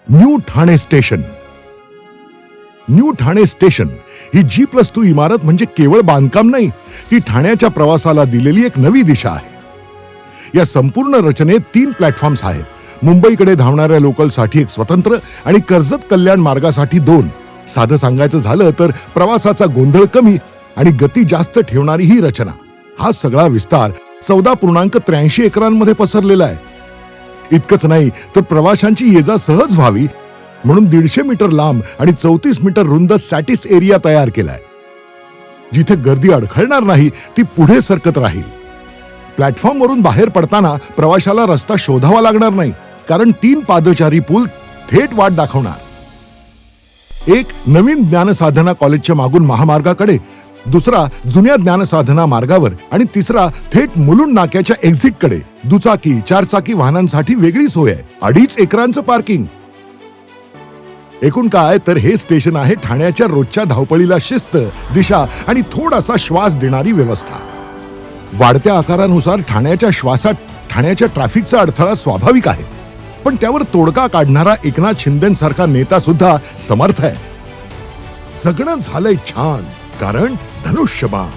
New Thane station. New Thane station ही G+2 इमारत म्हणजे केवळ बांधकाम नाही, ती ठाण्याच्या प्रवासाला दिलेली एक नवी दिशा आहे. या संपूर्ण रचनेत 3 प्लॅटफॉर्म्स आहेत. मुंबईकडे धावणाऱ्या लोकलसाठी एक स्वतंत्र आणि कर्जत कल्याण मार्गासाठी 2. साधं सांगायचं झालं तर प्रवासाचा गोंधळ कमी आणि गती जास्त ठेवणारी ही रचना. हा सगळा विस्तार 14.83 एकरांमध्ये पसरलेला आहे. इतकंच नाही तर प्रवाशांची ये-जा सहज व्हावी म्हणून 150 मीटर लांब आणि 34 मीटर रुंद सॅटिस एरिया तयार केलाय. जिथे गर्दी अडखळणार नाही ती पुढे सरकत राहील. प्लॅटफॉर्मवरून बाहेर पडताना प्रवाशाला रस्ता शोधावा लागणार नाही, कारण 3 पादचारी पूल थेट वाट दाखवणार. एक नवीन ज्ञानसाधना कॉलेजच्या मागून महामार्गाकडे, दुसरा जुन्या ज्ञानसाधना मार्गावर आणि तिसरा थेट मुलुंड नाक्याच्या एक्झिटकडे. दुचाकी 4 वाहनांसाठी वेगळी सोय आहे. 2.5 एकरांचं पार्किंग. एकूण काय तर हे स्टेशन आहे ठाण्याच्या रोजच्या धावपळीला शिस्त, दिशा आणि थोडासा श्वास देणारी व्यवस्था. वाढत्या आकारानुसार ठाण्याच्या ट्रॅफिकचा अडथळा स्वाभाविक आहे, पण त्यावर तोडगा काढणारा एकनाथ शिंदेसारखा नेता सुद्धा समर्थ आहे. जगणं झालंय छान, कारण धनुष्यबाण.